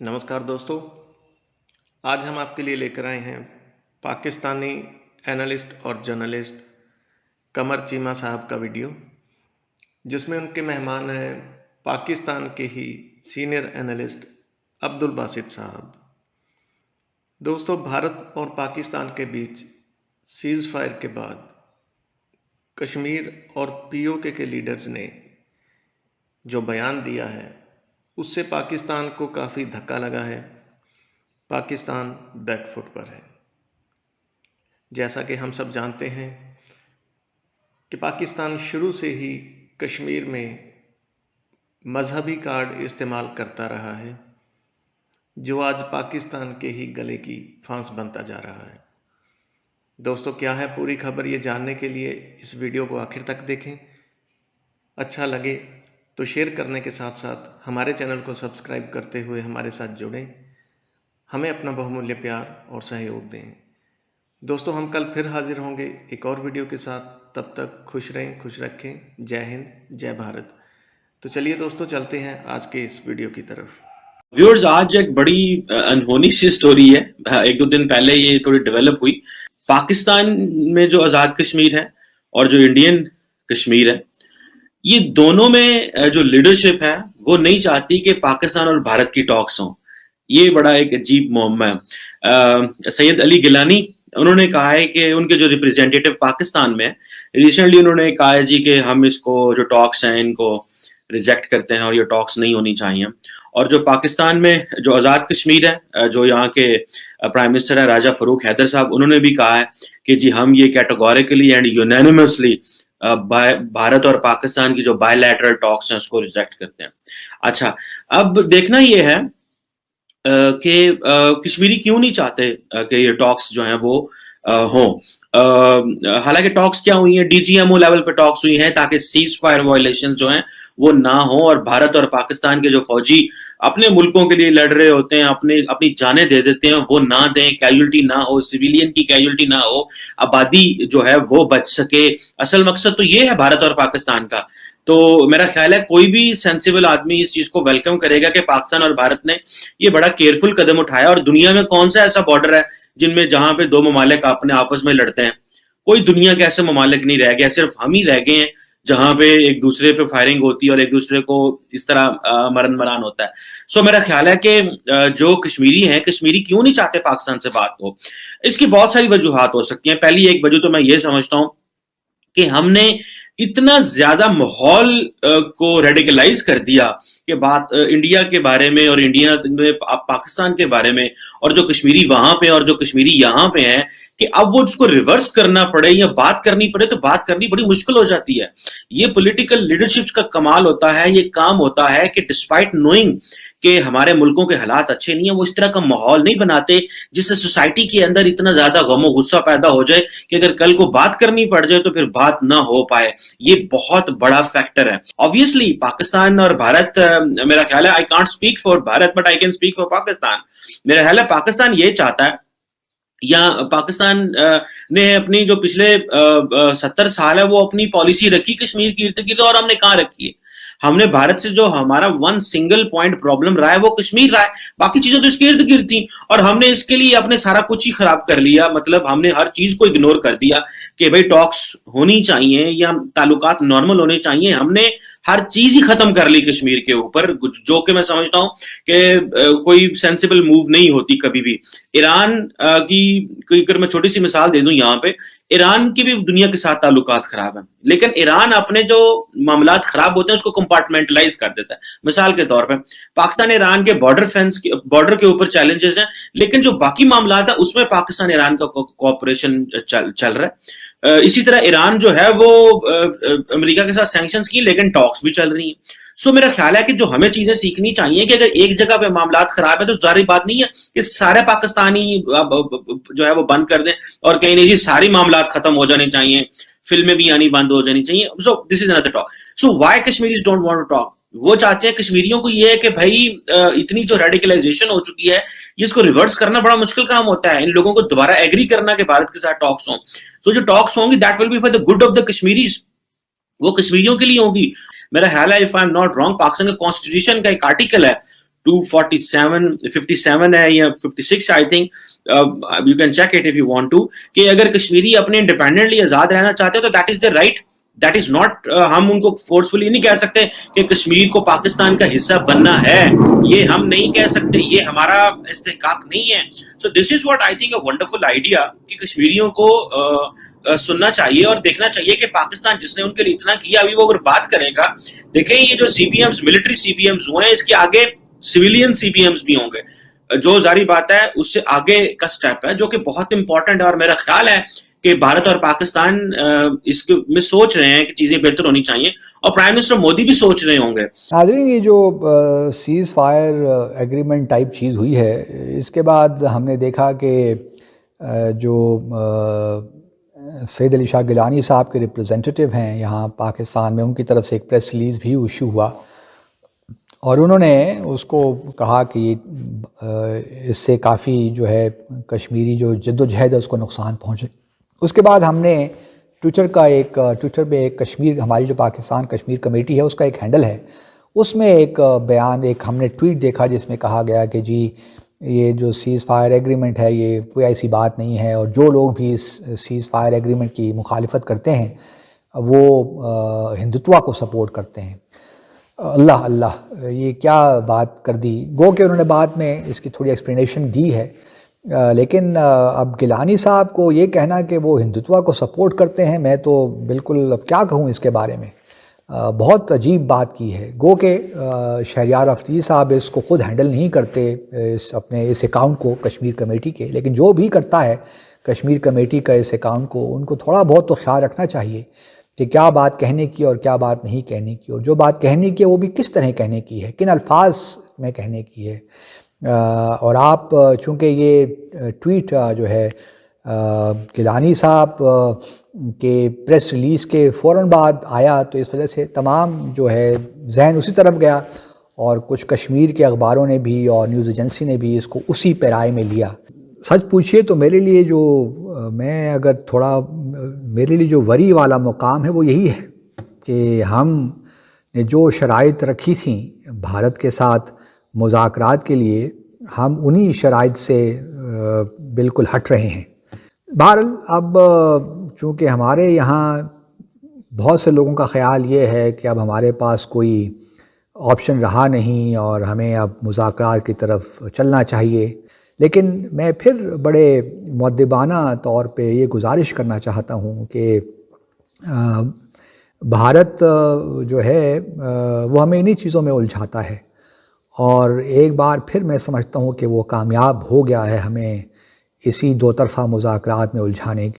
नमस्कार दोस्तों। आज हम आपके लिए लेकर आए हैं पाकिस्तानी एनालिस्ट और जर्नलिस्ट कमर चीमा साहब का वीडियो, जिसमें उनके मेहमान हैं पाकिस्तान के ही सीनियर एनालिस्ट अब्दुल बासित साहब। दोस्तों, भारत और पाकिस्तान के बीच सीज़ फायर के बाद कश्मीर और पीओके के लीडर्स ने जो बयान दिया है, उससे पाकिस्तान को काफ़ी धक्का लगा है। पाकिस्तान बैकफुट पर है। जैसा कि हम सब जानते हैं कि पाकिस्तान शुरू से ही कश्मीर में मजहबी कार्ड इस्तेमाल करता रहा है, जो आज पाकिस्तान के ही गले की फांस बनता जा रहा है। दोस्तों, क्या है पूरी खबर, ये जानने के लिए इस वीडियो को आखिर तक देखें। अच्छा लगे तो शेयर करने के साथ साथ हमारे चैनल को सब्सक्राइब करते हुए हमारे साथ जुड़ें। हमें अपना बहुमूल्य प्यार और सहयोग दें। दोस्तों, हम कल फिर हाजिर होंगे एक और वीडियो के साथ। तब तक खुश रहें, खुश रखें। जय हिंद, जय भारत। तो चलिए दोस्तों, चलते हैं आज के इस वीडियो की तरफ। व्यूअर्स, आज एक बड़ी अनहोनी सी स्टोरी है। एक दो दिन पहले ये थोड़ी डेवलप हुई। पाकिस्तान में जो आज़ाद कश्मीर है और जो इंडियन कश्मीर है, ये दोनों में जो लीडरशिप है वो नहीं चाहती कि पाकिस्तान और भारत की टॉक्स हों। ये बड़ा एक अजीब मुअम्मा है। सैयद अली गिलानी उन्होंने कहा है कि उनके जो रिप्रेजेंटेटिव पाकिस्तान में रिसेंटली उन्होंने कहा है जी कि हम इसको जो टॉक्स हैं इनको रिजेक्ट करते हैं और ये टॉक्स नहीं होनी चाहिए। और जो पाकिस्तान में जो आज़ाद कश्मीर है, जो यहाँ के प्राइम मिनिस्टर है राजा फरूक हैदर साहब, उन्होंने भी कहा है कि जी हम ये कैटेगोरिकली एंड यूनानिमसली भारत और पाकिस्तान की जो बायलैटरल टॉक्स हैं उसको रिजेक्ट करते हैं। अच्छा, अब देखना ये है कि कश्मीरी क्यों नहीं चाहते कि ये टॉक्स जो हैं वो हों। हालांकि टॉक्स क्या हुई हैं, डीजीएमओ लेवल पे टॉक्स हुई हैं ताकि सीज फायर वायलेशंस जो हैं वो ना हो और भारत और पाकिस्तान के जो फौजी अपने मुल्कों के लिए लड़ रहे होते हैं, अपनी जानें दे देते हैं, वो ना दें, कैजुअल्टी ना हो, सिविलियन की कैजुअल्टी ना हो, आबादी जो है वो बच सके। असल मकसद तो ये है भारत और पाकिस्तान का। तो मेरा ख्याल है कोई भी सेंसिबल आदमी इस चीज को वेलकम करेगा कि पाकिस्तान और भारत ने ये बड़ा केयरफुल कदम उठाया। और दुनिया में कौन सा ऐसा बॉर्डर है जिनमें जहां पे दो ममालिक अपने आपस में लड़ते हैं? कोई दुनिया के ऐसे ममालिक नहीं रह गया, सिर्फ हम ही रह गए हैं जहां पे एक दूसरे पे फायरिंग होती है और एक दूसरे को इस तरह मरन मरान होता है। सो मेरा ख्याल है कि जो कश्मीरी हैं, कश्मीरी क्यों नहीं चाहते पाकिस्तान से बात हो, इसकी बहुत सारी वजूहात हो सकती हैं। पहली एक वजह तो मैं ये समझता हूं कि हमने इतना ज्यादा माहौल को रेडिकलाइज कर दिया कि बात इंडिया के बारे में और इंडिया में पाकिस्तान के बारे में और जो कश्मीरी वहां पे और जो कश्मीरी यहाँ पे हैं, कि अब वो उसको रिवर्स करना पड़े या बात करनी पड़े तो बात करनी बड़ी मुश्किल हो जाती है। ये पॉलिटिकल लीडरशिप का कमाल होता है, ये काम होता है कि डिस्पाइट नोइंग कि हमारे मुल्कों के हालात अच्छे नहीं है, वो इस तरह का माहौल नहीं बनाते जिससे सोसाइटी के अंदर इतना ज्यादा गम गुस्सा पैदा हो जाए कि अगर कल को बात करनी पड़ जाए तो फिर बात ना हो पाए। ये बहुत बड़ा फैक्टर है। ऑब्वियसली पाकिस्तान और भारत, मेरा ख्याल है, I can't speak for Bharat but I can speak for Pakistan. मेरा ख्याल है पाकिस्तान ये चाहता है, या पाकिस्तान ने अपनी जो पिछले 70 साल है वो अपनी पॉलिसी रखी कश्मीर की इर्द गिर्द, और हमने कहाँ रखी है? हमने भारत से जो हमारा वन सिंगल पॉइंट प्रॉब्लम रहा है वो कश्मीर रहा है, बाकी चीजें तो इसके इर्द गिर्द थी। और हमने इसके लिए अपने सारा कुछ ही खराब कर लिया। मतलब हमने हर चीज को इग्नोर कर दिया कि भाई टॉक्स होनी चाहिए या ताल्लुकात नॉर्मल होने चाहिए। हमने हर चीज ही खत्म कर ली कश्मीर के ऊपर, जो कि मैं समझता हूं कि कोई सेंसिबल मूव नहीं होती कभी भी। ईरान की अगर मैं छोटी सी मिसाल दे दूं यहाँ पे, ईरान की भी दुनिया के साथ ताल्लुकात खराब हैं, लेकिन ईरान अपने जो मामलात खराब होते हैं उसको कंपार्टमेंटलाइज कर देता है। मिसाल के तौर पे पाकिस्तान ईरान के बॉर्डर के ऊपर चैलेंजेस हैं, लेकिन जो बाकी मामलात है उसमें पाकिस्तान ईरान का कोऑपरेशन चल रहा है। इसी तरह ईरान जो है वो अमेरिका के साथ सैंक्शंस की, लेकिन टॉक्स भी चल रही हैं। सो मेरा ख्याल है कि जो हमें चीजें सीखनी चाहिए कि अगर एक जगह पे मामलात खराब है तो जारी बात नहीं है कि सारे पाकिस्तानी जो है वो बंद कर दें और कहीं नहीं जी सारी मामलात खत्म हो जाने चाहिए, फिल्में भी आनी बंद हो जानी चाहिए। So this is another talk. So why Kashmiris don't want to talk? वो चाहते हैं, कश्मीरियों को ये है कि भाई इतनी जो रेडिकलाइजेशन हो चुकी है ये इसको रिवर्स करना बड़ा मुश्किल काम होता है। इन लोगों को दोबारा एग्री करना कि भारत के साथ टॉक्स हों। सो जो टॉक्स होंगी that will be for the good of the Kashmiris, वो कश्मीरियों के लिए होगी। मेरा ख्याल है, if I am not wrong, Pakistan के कॉन्स्टिट्यूशन का एक आर्टिकल है 247 57 ہے یا 56 I think, you can check it if you want to, کہ اگر کشمیری اپنے انڈیپینڈنٹلی آزاد رہنا چاہتے ہیں تو that is the right, that is not, ہم ان کو فورسفلی نہیں کہہ سکتے کہ کشمیر کو پاکستان کا حصہ بننا ہے, یہ ہم نہیں کہہ سکتے, یہ ہمارا استحقاق نہیں ہے. So this is what I think a wonderful idea, کہ کشمیریوں کو سننا چاہیے اور دیکھنا چاہیے کہ پاکستان جس نے ان کے لیے اتنا کیا, ابھی وہ اگر بات کرے گا, دیکھیں یہ جو سی پی ایمز ملٹری سی پی ایمز ہوئے ہیں, اس کے آگے سویلین سی پی ایمز بھی ہوں گے, جو ظاہری بات ہے اس سے آگے کا سٹیپ ہے, جو کہ بہت امپورٹنٹ ہے. اور میرا خیال ہے کہ بھارت اور پاکستان اس میں سوچ رہے ہیں کہ چیزیں بہتر ہونی چاہیے, اور پرائم منسٹر مودی بھی سوچ رہے ہوں گے. ناظرین, یہ جو سیز فائر ایگریمنٹ ٹائپ چیز ہوئی ہے, اس کے بعد ہم نے دیکھا کہ جو سید علی شاہ گیلانی صاحب کے ریپریزنٹیٹیو ہیں یہاں پاکستان میں, ان کی طرف سے ایک پریس ریلیز بھی ایشو ہوا, اور انہوں نے اس کو کہا کہ اس سے کافی جو ہے کشمیری جو جد و جہد ہے اس کو نقصان پہنچے. اس کے بعد ہم نے ٹویٹر پہ ایک کشمیر, ہماری جو پاکستان کشمیر کمیٹی ہے اس کا ایک ہینڈل ہے, اس میں ایک بیان, ایک ہم نے ٹویٹ دیکھا جس میں کہا گیا کہ جی یہ جو سیز فائر ایگریمنٹ ہے یہ کوئی ایسی بات نہیں ہے, اور جو لوگ بھی اس سیز فائر ایگریمنٹ کی مخالفت کرتے ہیں وہ ہندوتوا کو سپورٹ کرتے ہیں. اللہ, یہ کیا بات کر دی. گو کہ انہوں نے بعد میں اس کی تھوڑی ایکسپلینیشن دی ہے, لیکن اب گیلانی صاحب کو یہ کہنا کہ وہ ہندوتوا کو سپورٹ کرتے ہیں, میں تو بالکل اب کیا کہوں اس کے بارے میں, بہت عجیب بات کی ہے. گو کہ شہریار افریدی صاحب اس کو خود ہینڈل نہیں کرتے اپنے اس اکاؤنٹ کو کشمیر کمیٹی کے, لیکن جو بھی کرتا ہے کشمیر کمیٹی کا اس اکاؤنٹ کو, ان کو تھوڑا بہت تو خیال رکھنا چاہیے کہ کیا بات کہنے کی اور کیا بات نہیں کہنے کی, اور جو بات کہنے کی ہے وہ بھی کس طرح کہنے کی ہے, کن الفاظ میں کہنے کی ہے. اور آپ چونکہ یہ ٹویٹ جو ہے گیلانی صاحب کے پریس ریلیز کے فوراً بعد آیا, تو اس وجہ سے تمام جو ہے ذہن اسی طرف گیا, اور کچھ کشمیر کے اخباروں نے بھی اور نیوز ایجنسی نے بھی اس کو اسی پیرائے میں لیا. سچ پوچھیے تو میرے لیے میرے لیے جو وری والا مقام ہے وہ یہی ہے کہ ہم نے جو شرائط رکھی تھیں بھارت کے ساتھ مذاکرات کے لیے, ہم انہی شرائط سے بالکل ہٹ رہے ہیں. بہرحال اب چونکہ ہمارے یہاں بہت سے لوگوں کا خیال یہ ہے کہ اب ہمارے پاس کوئی آپشن رہا نہیں اور ہمیں اب مذاکرات کی طرف چلنا چاہیے, لیکن میں پھر بڑے مؤدبانہ طور پہ یہ گزارش کرنا چاہتا ہوں کہ بھارت جو ہے وہ ہمیں انہی چیزوں میں الجھاتا ہے, اور ایک بار پھر میں سمجھتا ہوں کہ وہ کامیاب ہو گیا ہے ہمیں اسی دو طرفہ مذاکرات میں الجھانے